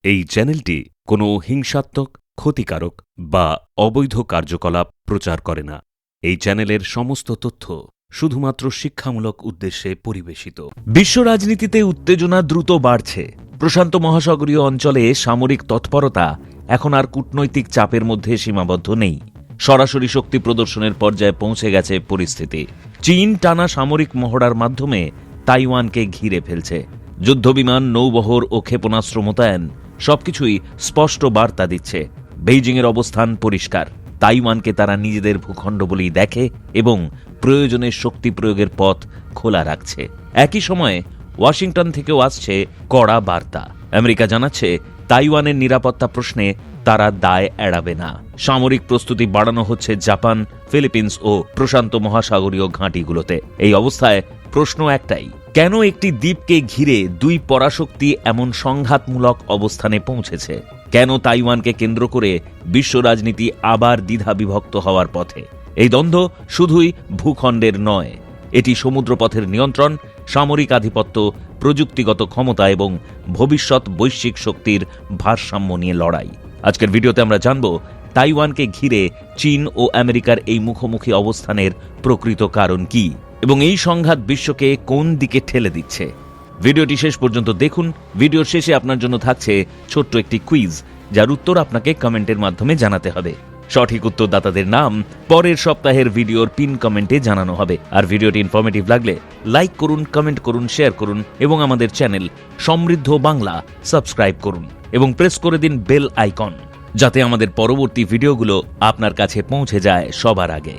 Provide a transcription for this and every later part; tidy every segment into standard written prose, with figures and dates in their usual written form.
এই চ্যানেলটি কোনো হিংসাত্মক, ক্ষতিকারক বা অবৈধ কার্যকলাপ প্রচার করে না। এই চ্যানেলের সমস্ত তথ্য শুধুমাত্র শিক্ষামূলক উদ্দেশ্যে পরিবেশিত। বিশ্ব রাজনীতিতে উত্তেজনা দ্রুত বাড়ছে। প্রশান্ত মহাসাগরীয় অঞ্চলে সামরিক তৎপরতা এখন আর কূটনৈতিক চাপের মধ্যে সীমাবদ্ধ নেই। সরাসরি শক্তি প্রদর্শনের পর্যায়ে পৌঁছে গেছে পরিস্থিতি। চীন টানা সামরিক মহড়ার মাধ্যমে তাইওয়ানকে ঘিরে ফেলছে। যুদ্ধবিমান, নৌবহর ও ক্ষেপণাস্ত্র মোতায়েন সবকিছুই স্পষ্ট বার্তা দিচ্ছে। বেইজিংয়ের অবস্থান পরিষ্কার। তাইওয়ানকে তারা নিজেদের ভূখণ্ড বলেই দেখে এবং প্রয়োজনে শক্তি প্রয়োগের পথ খোলা রাখছে। একই সময়ে ওয়াশিংটন থেকেও আসছে কড়া বার্তা। আমেরিকা জানাচ্ছে তাইওয়ানের নিরাপত্তা প্রশ্নে তারা দায় এড়াবে না। সামরিক প্রস্তুতি বাড়ানো হচ্ছে জাপান, ফিলিপিন্স ও প্রশান্ত মহাসাগরীয় ঘাঁটিগুলোতে। এই অবস্থায় প্রশ্ন একটাই, কেন একটি দ্বীপকে ঘিরে দুই পরাশক্তি এমন সংঘাতমূলক অবস্থানে পৌঁছেছে? কেন তাইওয়ানকে কেন্দ্র করে বিশ্ব রাজনীতি আবার দ্বিধা বিভক্ত হওয়ার পথে? এই দ্বন্দ্ব শুধুই ভূখণ্ডের নয়, এটি সমুদ্রপথের নিয়ন্ত্রণ, সামরিক আধিপত্য, প্রযুক্তিগত ক্ষমতা এবং ভবিষ্যৎ বৈশ্বিক শক্তির ভারসাম্য নিয়ে লড়াই। আজকের ভিডিওতে আমরা জানব তাইওয়ানকে ঘিরে চীন ও আমেরিকার এই মুখোমুখি অবস্থানের প্রকৃত কারণ কি এবং এই সংঘাত বিশ্বকে কোন দিকে ঠেলে দিচ্ছে। ভিডিওটি শেষ পর্যন্ত দেখুন। ভিডিওর শেষে আপনার জন্য থাকছে ছোট্ট একটি কুইজ, যার উত্তর আপনাকে কমেন্টের মাধ্যমে জানাতে হবে। সঠিক উত্তরদাতাদের নাম পরের সপ্তাহের ভিডিওর পিন কমেন্টে জানানো হবে। আর ভিডিওটি ইনফরমেটিভ লাগলে লাইক করুন, কমেন্ট করুন, শেয়ার করুন এবং আমাদের চ্যানেল সমৃদ্ধ বাংলা সাবস্ক্রাইব করুন এবং প্রেস করে দিন বেল আইকন, যাতে আমাদের পরবর্তী ভিডিওগুলো আপনার কাছে পৌঁছে যায় সবার আগে।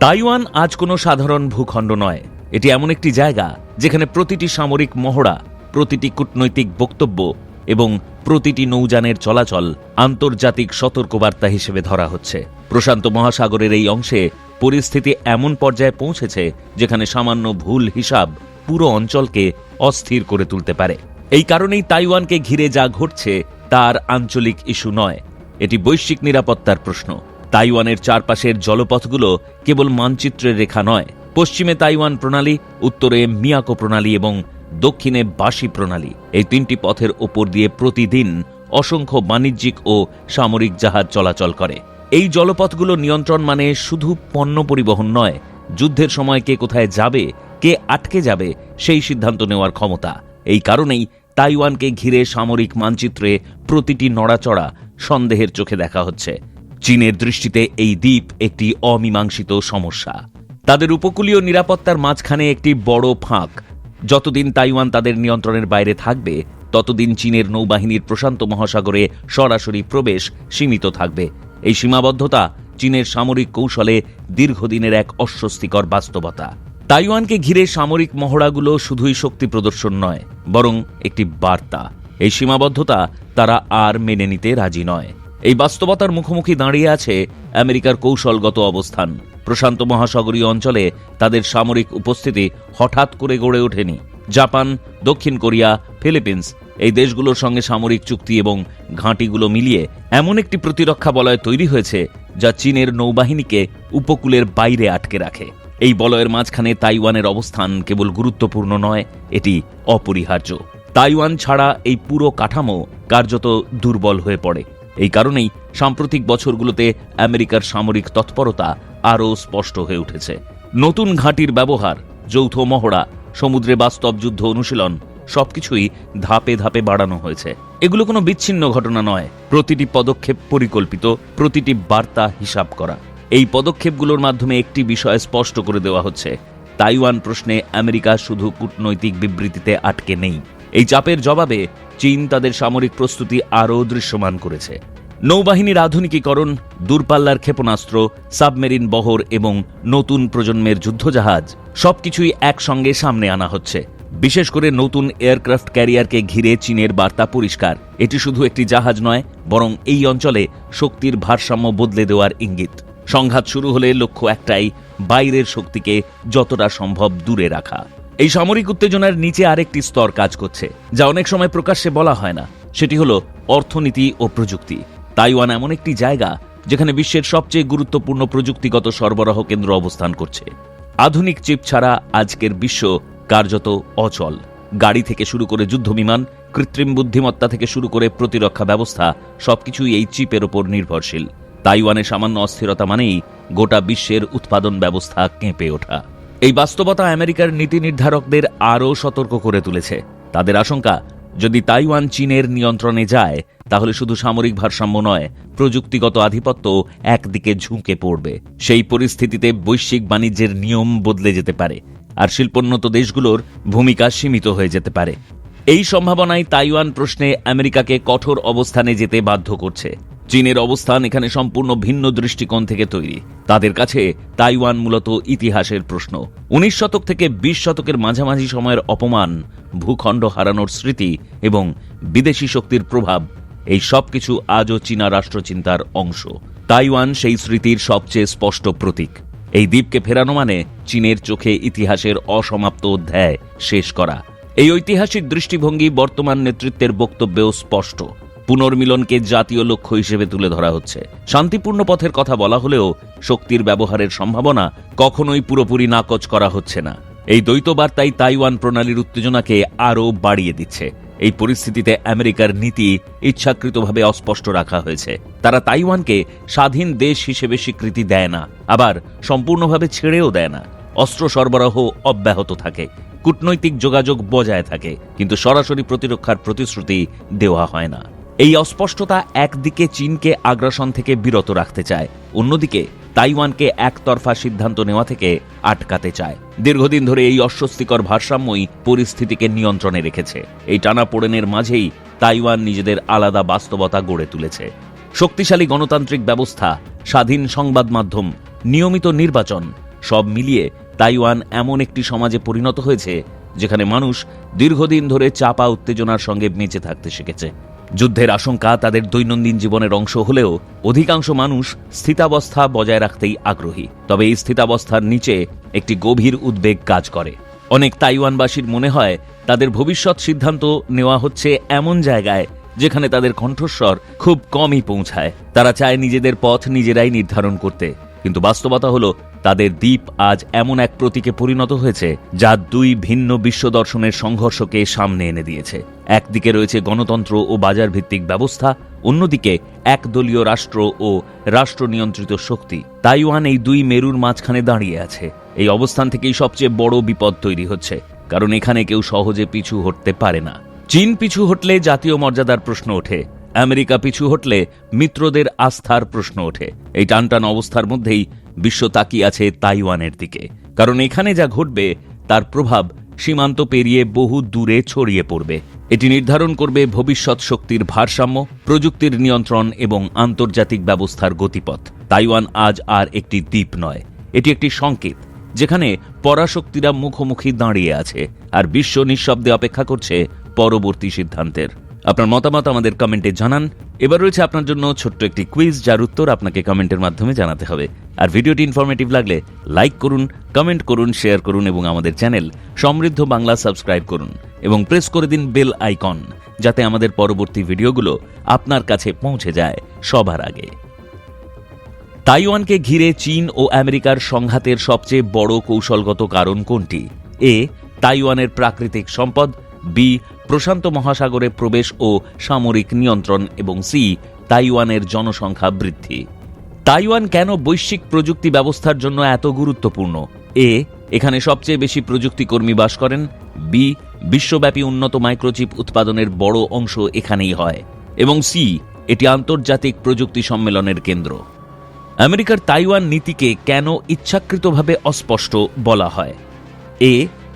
তাইওয়ান আজ কোনো সাধারণ ভূখণ্ড নয়। এটি এমন একটি জায়গা যেখানে প্রতিটি সামরিক মহড়া, প্রতিটি কূটনৈতিক বক্তব্য এবং প্রতিটি নৌযানের চলাচল আন্তর্জাতিক সতর্কবার্তা হিসেবে ধরা হচ্ছে। প্রশান্ত মহাসাগরের এই অংশে পরিস্থিতি এমন পর্যায়ে পৌঁছেছে যেখানে সামান্য ভুল হিসাব পুরো অঞ্চলকে অস্থির করে তুলতে পারে। এই কারণেই তাইওয়ানকে ঘিরে যা ঘটছে তার আঞ্চলিক ইস্যু নয়, এটি বৈশ্বিক নিরাপত্তার প্রশ্ন। তাইওয়ানের চারপাশের জলপথগুলো কেবল মানচিত্রের রেখা নয়। পশ্চিমে তাইওয়ান প্রণালী, উত্তরে মিয়াকো প্রণালী এবং দক্ষিণে বাসি প্রণালী। এই তিনটি পথের ওপর দিয়ে প্রতিদিন অসংখ্য বাণিজ্যিক ও সামরিক জাহাজ চলাচল করে। এই জলপথগুলো নিয়ন্ত্রণ মানে শুধু পণ্য পরিবহন নয়, যুদ্ধের সময় কে কোথায় যাবে, কে আটকে যাবে সেই সিদ্ধান্ত নেওয়ার ক্ষমতা। এই কারণেই তাইওয়ানকে ঘিরে সামরিক মানচিত্রে প্রতিটি নড়াচড়া সন্দেহের চোখে দেখা হচ্ছে। চীনের দৃষ্টিতে এই দ্বীপ একটি অমীমাংসিত সমস্যা। তাদের উপকূলীয় নিরাপত্তার মাঝখানে একটি বড় ফাঁক। যতদিন তাইওয়ান তাদের নিয়ন্ত্রণের বাইরে থাকবে, ততদিন চীনের নৌবাহিনীর প্রশান্ত মহাসাগরে সরাসরি প্রবেশ সীমিত থাকবে। এই সীমাবদ্ধতা চীনের সামরিক কৌশলে দীর্ঘদিনের এক অস্বস্তিকর বাস্তবতা। তাইওয়ানকে ঘিরে সামরিক মহড়াগুলো শুধুই শক্তি প্রদর্শন নয়, বরং একটি বার্তা। এই সীমাবদ্ধতা তারা আর মেনে নিতে রাজি নয়। এই বাস্তবতার মুখোমুখি দাঁড়িয়ে আছে আমেরিকার কৌশলগত অবস্থান। প্রশান্ত মহাসাগরীয় অঞ্চলে তাদের সামরিক উপস্থিতি হঠাৎ করে গড়ে ওঠেনি। জাপান, দক্ষিণ কোরিয়া, ফিলিপিন্স এই দেশগুলোর সঙ্গে সামরিক চুক্তি এবং ঘাঁটিগুলো মিলিয়ে এমন একটি প্রতিরক্ষা বলয় তৈরি হয়েছে যা চীনের নৌবাহিনীকে উপকূলের বাইরে আটকে রাখে। এই বলয়ের মাঝখানে তাইওয়ানের অবস্থান কেবল গুরুত্বপূর্ণ নয়, এটি অপরিহার্য। তাইওয়ান ছাড়া এই পুরো কাঠামো কার্যত দুর্বল হয়ে পড়ে। এই কারণেই সাম্প্রতিক বছরগুলোতে আমেরিকার সামরিক তৎপরতা আরও স্পষ্ট হয়ে উঠেছে। নতুন ঘাঁটির ব্যবহার, যৌথ মহড়া, সমুদ্রে বাস্তব যুদ্ধ অনুশীলন সবকিছুই ধাপে ধাপে বাড়ানো হয়েছে। এগুলো কোনো বিচ্ছিন্ন ঘটনা নয়, প্রতিটি পদক্ষেপ পরিকল্পিত, প্রতিটি বার্তা হিসাব করা। এই পদক্ষেপগুলোর মাধ্যমে একটি বিষয় স্পষ্ট করে দেওয়া হচ্ছে, তাইওয়ান প্রশ্নে আমেরিকা শুধু কূটনৈতিক বিবৃতিতে আটকে নেই। এই চাপের জবাবে চীন তাদের সামরিক প্রস্তুতি আরও দৃশ্যমান করেছে। নৌবাহিনীর আধুনিকীকরণ, দূরপাল্লার ক্ষেপণাস্ত্র, সাবমেরিন বহর এবং নতুন প্রজন্মের যুদ্ধজাহাজ সবকিছুই একসঙ্গে সামনে আনা হচ্ছে। বিশেষ করে নতুন এয়ারক্রাফট ক্যারিয়ারকে ঘিরে চীনের বার্তা পরিষ্কার, এটি শুধু একটি জাহাজ নয়, বরং এই অঞ্চলে শক্তির ভারসাম্য বদলে দেওয়ার ইঙ্গিত। সংঘাত শুরু হলে লক্ষ্য একটাই, বাইরের শক্তিকে যতটা সম্ভব দূরে রাখা। এই সামরিক উত্তেজনার নিচে আরেকটি স্তর কাজ করছে, যা অনেক সময় প্রকাশ্যে বলা হয় না। সেটি হলো অর্থনীতি ও প্রযুক্তি। তাইওয়ান এমন একটি জায়গা যেখানে বিশ্বের সবচেয়ে গুরুত্বপূর্ণ প্রযুক্তিগত সরবরাহ কেন্দ্র অবস্থান করছে। আধুনিক চিপ ছাড়া আজকের বিশ্ব কার্যত অচল। গাড়ি থেকে শুরু করে যুদ্ধবিমান, কৃত্রিম বুদ্ধিমত্তা থেকে শুরু করে প্রতিরক্ষা ব্যবস্থা সবকিছুই এই চিপের ওপর নির্ভরশীল। তাইওয়ানে সামান্য অস্থিরতা মানেই গোটা বিশ্বের উৎপাদন ব্যবস্থা কেঁপে ওঠা। এই বাস্তবতা আমেরিকার নীতি নির্ধারকদের আরও সতর্ক করে তুলেছে। তাদের আশঙ্কা, যদি তাইওয়ান চীনের নিয়ন্ত্রণে যায় তাহলে শুধু সামরিক ভারসাম্য নয়, প্রযুক্তিগত আধিপত্য একদিকে ঝুঁকে পড়বে। সেই পরিস্থিতিতে বৈশ্বিক বাণিজ্যের নিয়ম বদলে যেতে পারে, আর শিল্পোন্নত দেশগুলোর ভূমিকা সীমিত হয়ে যেতে পারে। এই সম্ভাবনায় তাইওয়ান প্রশ্নে আমেরিকাকে কঠোর অবস্থানে যেতে বাধ্য করছে। চীনের অবস্থান এখানে সম্পূর্ণ ভিন্ন দৃষ্টিকোণ থেকে তৈরি। তাদের কাছে তাইওয়ান মূলত ইতিহাসের প্রশ্ন। 19 শতক থেকে 20 শতকের মাঝামাঝি সময়ের অপমান, ভূখণ্ড হারানোর স্মৃতি এবং বিদেশি শক্তির প্রভাব, এই সবকিছু আজও চীনা রাষ্ট্রচিন্তার অংশ। তাইওয়ান সেই স্মৃতির সবচেয়ে স্পষ্ট প্রতীক। এই দ্বীপকে ফেরানো মানে চীনের চোখে ইতিহাসের অসমাপ্ত অধ্যায় শেষ করা। এই ঐতিহাসিক দৃষ্টিভঙ্গি বর্তমান নেতৃত্বের বক্তব্যেও স্পষ্ট। পুনর্মিলনকে জাতীয় লক্ষ্য হিসেবে তুলে ধরা হচ্ছে। শান্তিপূর্ণ পথের কথা বলা হলেও শক্তির ব্যবহারের সম্ভাবনা কখনোই পুরোপুরি নাকচ করা হচ্ছে না। এই দ্বৈত বার্তাই তাইওয়ান প্রণালীর উত্তেজনাকে আরও বাড়িয়ে দিচ্ছে। এই পরিস্থিতিতে আমেরিকার নীতি ইচ্ছাকৃতভাবে অস্পষ্ট রাখা হয়েছে। তারা তাইওয়ানকে স্বাধীন দেশ হিসেবে স্বীকৃতি দেয় না, আবার সম্পূর্ণভাবে ছেড়েও দেয় না। অস্ত্র সরবরাহ অব্যাহত থাকে, কূটনৈতিক যোগাযোগ বজায় থাকে, কিন্তু সরাসরি প্রতিরক্ষার প্রতিশ্রুতি দেওয়া হয় না। এই অস্পষ্টতা একদিকে চীনকে আগ্রাসন থেকে বিরত রাখতে চায়, অন্যদিকে তাইওয়ানকে একতরফা সিদ্ধান্ত নেওয়া থেকে আটকাতে চায়। দীর্ঘদিন ধরে এই অস্বস্তিকর ভারসাম্যই পরিস্থিতিকে নিয়ন্ত্রণে রেখেছে। এই টানাপোড়েনের মাঝেই তাইওয়ান নিজেদের আলাদা বাস্তবতা গড়ে তুলেছে। শক্তিশালী গণতান্ত্রিক ব্যবস্থা, স্বাধীন সংবাদ মাধ্যম, নিয়মিত নির্বাচন, সব মিলিয়ে তাইওয়ান এমন একটি সমাজে পরিণত হয়েছে যেখানে মানুষ দীর্ঘদিন ধরে চাপা উত্তেজনার সঙ্গে বেঁচে থাকতে শিখেছে। যুদ্ধের আশঙ্কা তাদের দৈনন্দিন জীবনের অংশ হলেও অধিকাংশ মানুষ স্থিতাবস্থা বজায় রাখতেই আগ্রহী। তবে এই স্থিতাবস্থার নিচে একটি গভীর উদ্বেগ কাজ করে। অনেক তাইওয়ানবাসীর মনে হয় তাদের ভবিষ্যৎ সিদ্ধান্ত নেওয়া হচ্ছে এমন জায়গায় যেখানে তাদের কণ্ঠস্বর খুব কমই পৌঁছায়। তারা চায় নিজেদের পথ নিজেরাই নির্ধারণ করতে, কিন্তু বাস্তবতা হলো তাদের দ্বীপ আজ এমন এক প্রতীকে পরিণত হয়েছে যা দুই ভিন্ন বিশ্ব দর্শনের সংঘর্ষকে সামনে এনে দিয়েছে। একদিকে রয়েছে গণতন্ত্র ও বাজার ভিত্তিক ব্যবস্থা, অন্যদিকে একদলীয় রাষ্ট্র ও রাষ্ট্র নিয়ন্ত্রিত শক্তি। তাইওয়ান এই দুই মেরুর মাঝখানে দাঁড়িয়ে আছে। এই অবস্থান থেকেই সবচেয়ে বড় বিপদ তৈরি হচ্ছে, কারণ এখানে কেউ সহজে পিছু হটতে পারে না। চীন পিছু হটলে জাতীয় মর্যাদার প্রশ্ন ওঠে, আমেরিকা পিছু হটলে মিত্রদের আস্থার প্রশ্ন ওঠে। এই টানটান অবস্থার মধ্যেই বিশ্ব তাকিয়ে আছে তাইওয়ানের দিকে, কারণ এখানে যা ঘটবে তার প্রভাব সীমান্ত পেরিয়ে বহু দূরে ছড়িয়ে পড়বে। এটি নির্ধারণ করবে ভবিষ্যৎ শক্তির ভারসাম্য, প্রযুক্তির নিয়ন্ত্রণ এবং আন্তর্জাতিক ব্যবস্থার গতিপথ। তাইওয়ান আজ আর একটি দ্বীপ নয়, এটি একটি সংকেত যেখানে পরাশক্তিরা মুখোমুখি দাঁড়িয়ে আছে, আর বিশ্ব নিঃশব্দে অপেক্ষা করছে পরবর্তী সিদ্ধান্তের। আপনার মতামত আমাদের কমেন্টে জানান। এবার রয়েছে আপনার জন্য ছোট্ট একটি কুইজ, যার উত্তর আপনাকে কমেন্টের মাধ্যমে জানাতে হবে। আর ভিডিওটি ইনফরমেটিভ লাগলে লাইক করুন, কমেন্ট করুন, শেয়ার করুন এবং আমাদের চ্যানেল সমৃদ্ধ বাংলা সাবস্ক্রাইব করুন এবং প্রেস করে দিন বেল আইকন, যাতে আমাদের পরবর্তী ভিডিওগুলো আপনার কাছে পৌঁছে যায় সবার আগে। তাইওয়ানকে ঘিরে চীন ও আমেরিকার সংঘাতের সবচেয়ে বড় কৌশলগত কারণ কোনটি? এ, তাইওয়ানের প্রাকৃতিক সম্পদ, বি, প্রশান্ত মহাসাগরে প্রবেশ ও সামরিক নিয়ন্ত্রণ, এবং সি, তাইওয়ানের জনসংখ্যা বৃদ্ধি। তাইওয়ান কেন বৈশ্বিক প্রযুক্তি ব্যবস্থার জন্য এত গুরুত্বপূর্ণ? এ, এখানে সবচেয়ে বেশি প্রযুক্তি কর্মী বাস করেন, বি, বিশ্বব্যাপী উন্নত মাইক্রোচিপ উৎপাদনের বড় অংশ এখানেই হয়, এবং সি, এটি আন্তর্জাতিক প্রযুক্তি সম্মেলনের কেন্দ্র। আমেরিকার তাইওয়ান নীতিকে কেন ইচ্ছাকৃতভাবে অস্পষ্ট বলা হয়? এ,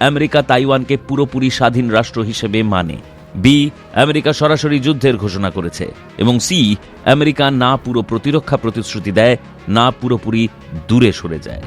আমেরিকা তাইওয়ানকে পুরোপুরি স্বাধীন রাষ্ট্র হিসেবে মানে, বি, আমেরিকা সরাসরি যুদ্ধের ঘোষণা করেছে, এবং সি, আমেরিকা না পুরো প্রতিরক্ষা প্রতিশ্রুতি দেয়, না পুরোপুরি দূরে সরে যায়।